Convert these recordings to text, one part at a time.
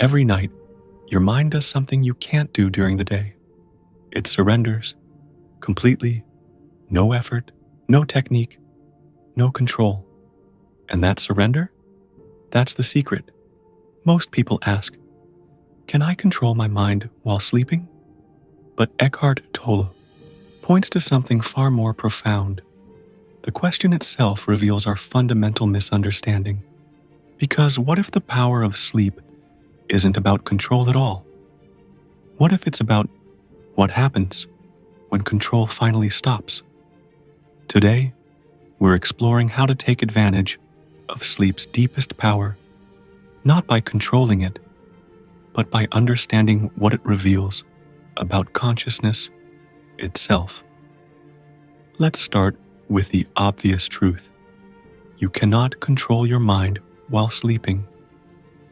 Every night, your mind does something you can't do during the day. It surrenders completely, no effort, no technique, no control. And that surrender? That's the secret. Most people ask, can I control my mind while sleeping? But Eckhart Tolle points to something far more profound. The question itself reveals our fundamental misunderstanding. Because what if the power of sleep isn't about control at all? What if it's about what happens when control finally stops? Today, we're exploring how to take advantage of sleep's deepest power, not by controlling it, but by understanding what it reveals about consciousness itself. Let's start with the obvious truth. You cannot control your mind while sleeping.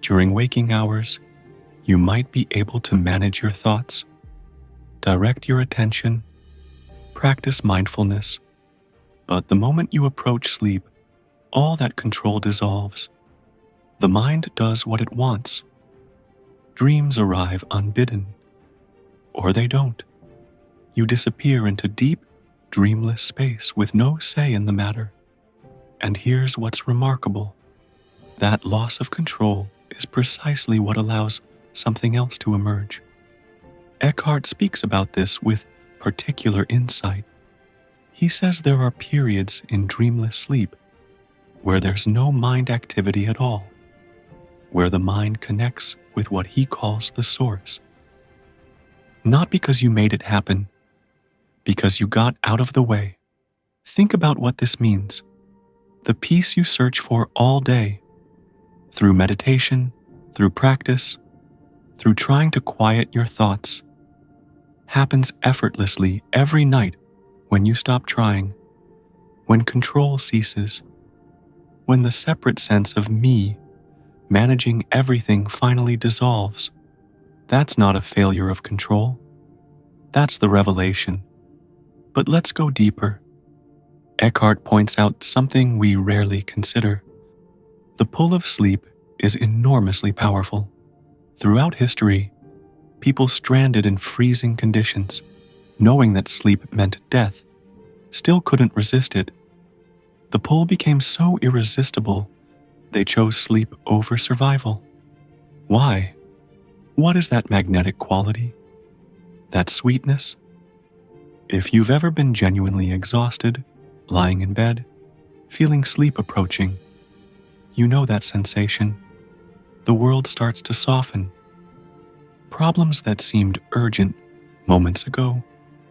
During waking hours, you might be able to manage your thoughts, direct your attention, practice mindfulness, but the moment you approach sleep, all that control dissolves. The mind does what it wants. Dreams arrive unbidden, or they don't. You disappear into deep, dreamless space with no say in the matter. And here's what's remarkable. That loss of control is precisely what allows something else to emerge. Eckhart speaks about this with particular insight. He says there are periods in dreamless sleep where there's no mind activity at all, where the mind connects with what he calls the source. Not because you made it happen, because you got out of the way. Think about what this means. The peace you search for all day, through meditation, through practice, through trying to quiet your thoughts, happens effortlessly every night when you stop trying, when control ceases, when the separate sense of me managing everything finally dissolves. That's not a failure of control. That's the revelation. But let's go deeper. Eckhart points out something we rarely consider. The pull of sleep is enormously powerful. Throughout history, people stranded in freezing conditions, knowing that sleep meant death, still couldn't resist it. The pull became so irresistible, they chose sleep over survival. Why? What is that magnetic quality? That sweetness? If you've ever been genuinely exhausted, lying in bed, feeling sleep approaching, you know that sensation. The world starts to soften. Problems that seemed urgent moments ago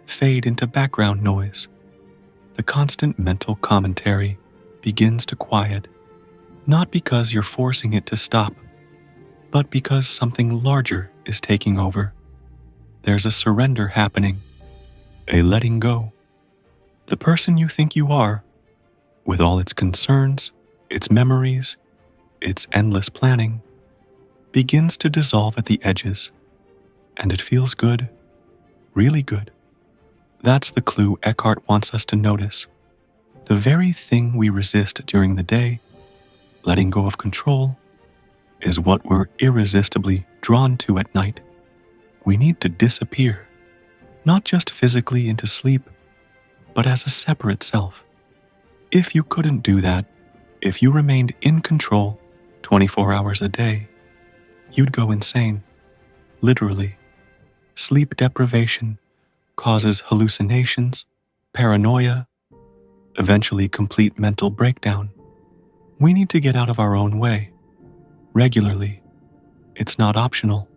fade into background noise. The constant mental commentary begins to quiet, not because you're forcing it to stop, but because something larger is taking over. There's a surrender happening, a letting go. The person you think you are, with all its concerns, its memories, its endless planning, begins to dissolve at the edges. And it feels good, really good. That's the clue Eckhart wants us to notice. The very thing we resist during the day, letting go of control, is what we're irresistibly drawn to at night. We need to disappear, not just physically into sleep, but as a separate self. If you couldn't do that, if you remained in control 24 hours a day, you'd go insane, literally. Sleep deprivation causes hallucinations, paranoia, eventually complete mental breakdown. We need to get out of our own way, regularly. It's not optional.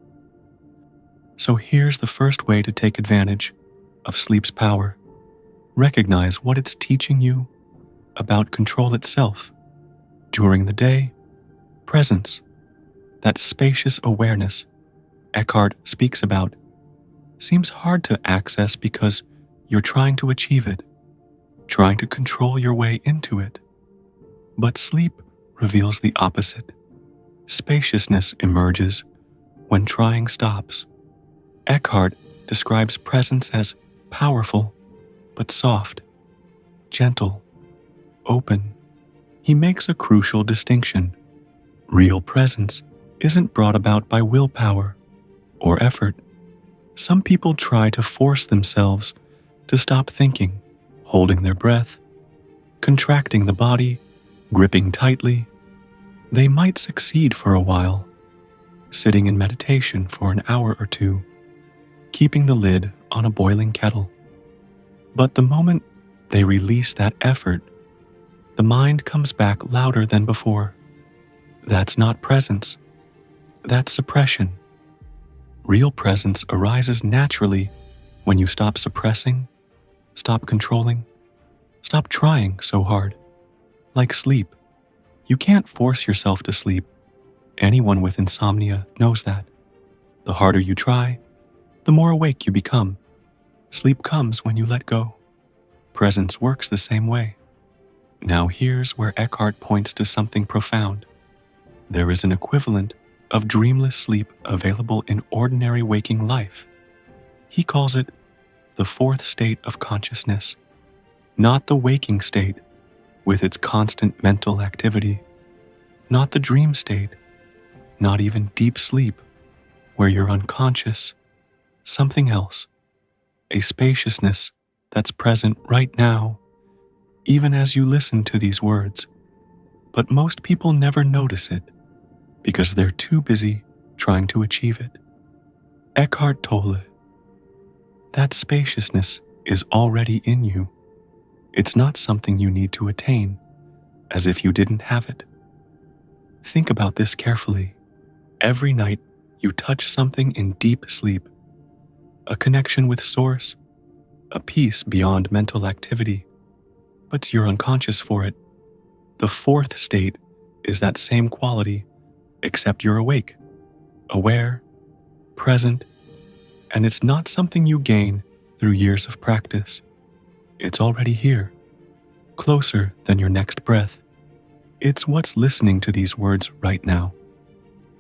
So here's the first way to take advantage of sleep's power. Recognize what it's teaching you about control itself. During the day, presence, that spacious awareness Eckhart speaks about, seems hard to access because you're trying to achieve it, trying to control your way into it. But sleep reveals the opposite. Spaciousness emerges when trying stops. Eckhart describes presence as powerful, but soft, gentle, open. He makes a crucial distinction. Real presence isn't brought about by willpower or effort. Some people try to force themselves to stop thinking, holding their breath, contracting the body, gripping tightly. They might succeed for a while, sitting in meditation for an hour or two, keeping the lid on a boiling kettle. But the moment they release that effort, the mind comes back louder than before. That's not presence. That's suppression. Real presence arises naturally when you stop suppressing, stop controlling, stop trying so hard. Like sleep. You can't force yourself to sleep. Anyone with insomnia knows that. The harder you try, the more awake you become. Sleep comes when you let go. Presence works the same way. Now here's where Eckhart points to something profound. There is an equivalent of dreamless sleep available in ordinary waking life. He calls it the fourth state of consciousness, not the waking state with its constant mental activity, not the dream state, not even deep sleep where you're unconscious, something else, a spaciousness that's present right now, even as you listen to these words. But most people never notice it because they're too busy trying to achieve it. Eckhart Tolle. That spaciousness is already in you. It's not something you need to attain, as if you didn't have it. Think about this carefully. Every night you touch something in deep sleep, a connection with Source, a peace beyond mental activity, but you're unconscious for it. The fourth state is that same quality, except you're awake, aware, present, and it's not something you gain through years of practice. It's already here, closer than your next breath. It's what's listening to these words right now.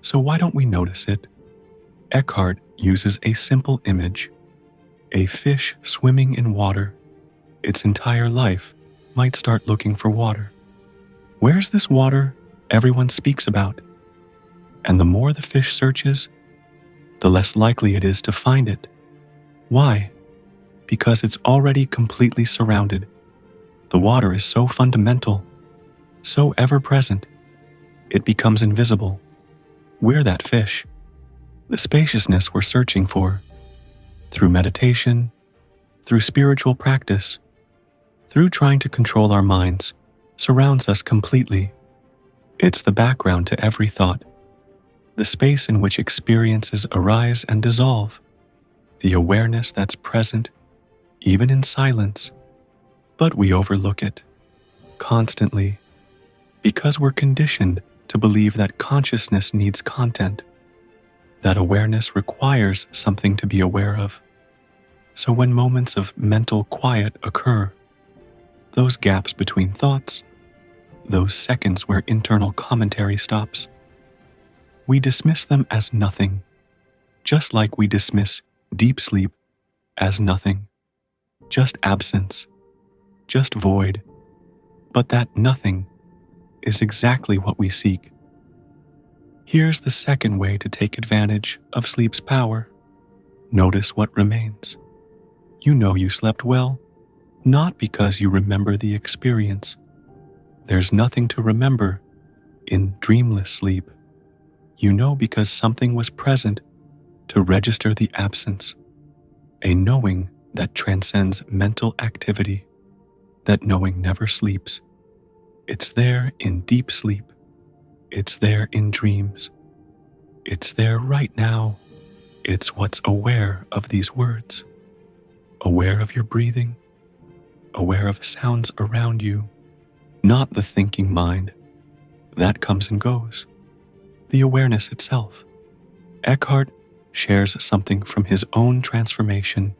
So why don't we notice it? Eckhart uses a simple image. A fish swimming in water. Its entire life might start looking for water. Where's this water everyone speaks about? And the more the fish searches, the less likely it is to find it. Why? Because it's already completely surrounded. The water is so fundamental, so ever-present, it becomes invisible. We're that fish, the spaciousness we're searching for. Through meditation, through spiritual practice, through trying to control our minds, surrounds us completely. It's the background to every thought, the space in which experiences arise and dissolve, the awareness that's present, even in silence. But we overlook it, constantly, because we're conditioned to believe that consciousness needs content, that awareness requires something to be aware of. So when moments of mental quiet occur, those gaps between thoughts, those seconds where internal commentary stops, we dismiss them as nothing, just like we dismiss deep sleep as nothing, just absence, just void. But that nothing is exactly what we seek. Here's the second way to take advantage of sleep's power. Notice what remains. You know you slept well, not because you remember the experience. There's nothing to remember in dreamless sleep. You know because something was present to register the absence, a knowing that transcends mental activity, that knowing never sleeps. It's there in deep sleep. It's there in dreams. It's there right now. It's what's aware of these words. Aware of your breathing. Aware of sounds around you. Not the thinking mind. That comes and goes. The awareness itself. Eckhart shares something from his own transformation.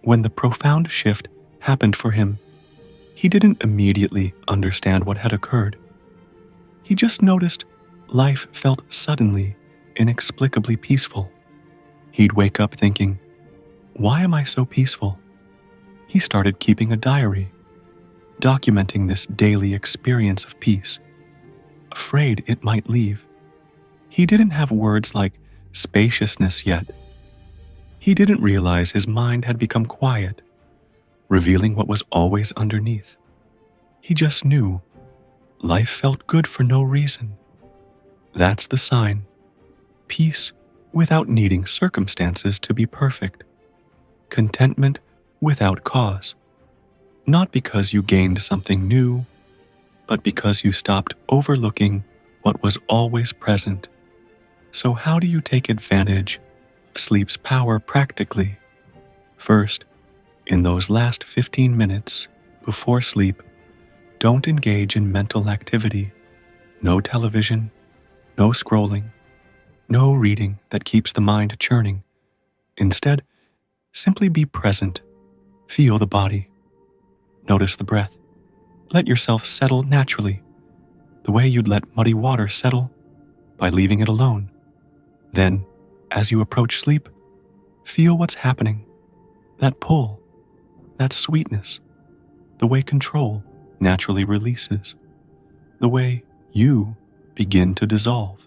When the profound shift happened for him, he didn't immediately understand what had occurred. He just noticed life felt suddenly, inexplicably peaceful. He'd wake up thinking, "Why am I so peaceful?" He started keeping a diary, documenting this daily experience of peace, afraid it might leave. He didn't have words like spaciousness yet. He didn't realize his mind had become quiet, revealing what was always underneath. He just knew life felt good for no reason. That's the sign. Peace without needing circumstances to be perfect. Contentment without cause. Not because you gained something new, but because you stopped overlooking what was always present. So how do you take advantage of sleep's power practically? First, in those last 15 minutes before sleep, don't engage in mental activity. No television, no scrolling, no reading that keeps the mind churning. Instead, simply be present. Feel the body. Notice the breath. Let yourself settle naturally, the way you'd let muddy water settle by leaving it alone. Then, as you approach sleep, feel what's happening. That pull, that sweetness, the way control naturally releases, the way you begin to dissolve.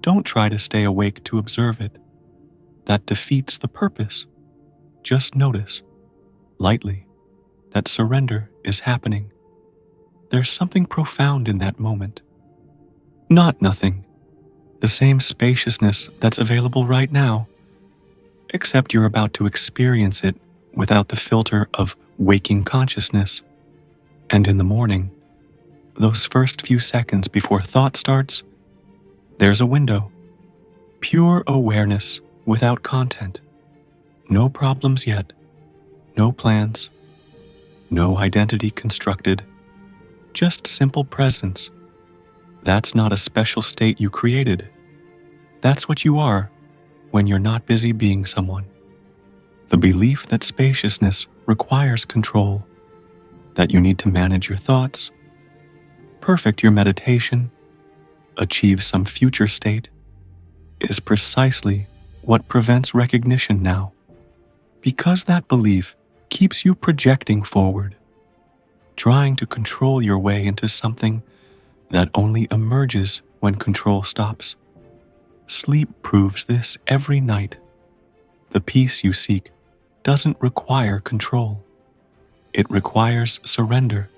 Don't try to stay awake to observe it. That defeats the purpose. Just notice, lightly, that surrender is happening. There's something profound in that moment. Not nothing. The same spaciousness that's available right now, except you're about to experience it without the filter of waking consciousness. And in the morning, those first few seconds before thought starts, there's a window. Pure awareness without content. No problems yet. No plans. No identity constructed. Just simple presence. That's not a special state you created. That's what you are when you're not busy being someone. The belief that spaciousness requires control, that you need to manage your thoughts, perfect your meditation, achieve some future state, is precisely what prevents recognition now. Because that belief keeps you projecting forward, trying to control your way into something that only emerges when control stops. Sleep proves this every night. The peace you seek doesn't require control. It requires surrender,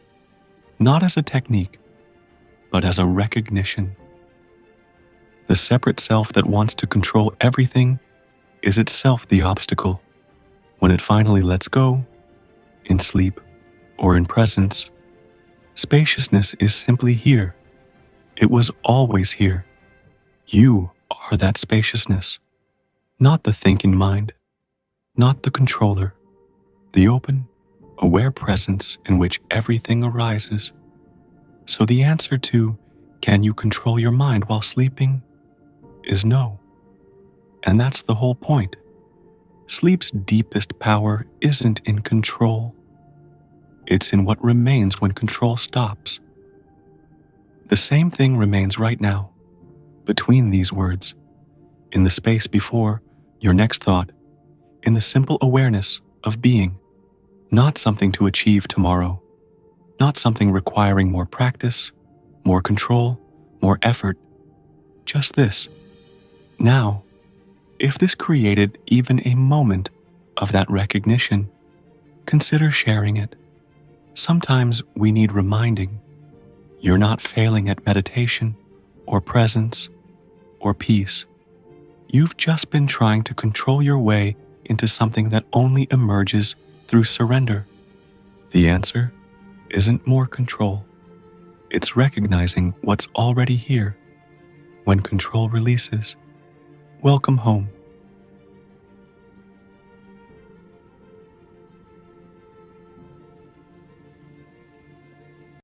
not as a technique, but as a recognition. The separate self that wants to control everything is itself the obstacle. When it finally lets go, in sleep or in presence, spaciousness is simply here. It was always here. You are that spaciousness, not the thinking mind, not the controller, the open, aware presence in which everything arises. So the answer to, can you control your mind while sleeping, is no. And that's the whole point. Sleep's deepest power isn't in control. It's in what remains when control stops. The same thing remains right now, between these words, in the space before your next thought, in the simple awareness of being, not something to achieve tomorrow, not something requiring more practice, more control, more effort, just this. Now, if this created even a moment of that recognition, consider sharing it. Sometimes we need reminding. You're not failing at meditation, or presence, or peace. You've just been trying to control your way into something that only emerges through surrender. The answer isn't more control. It's recognizing what's already here. When control releases, welcome home.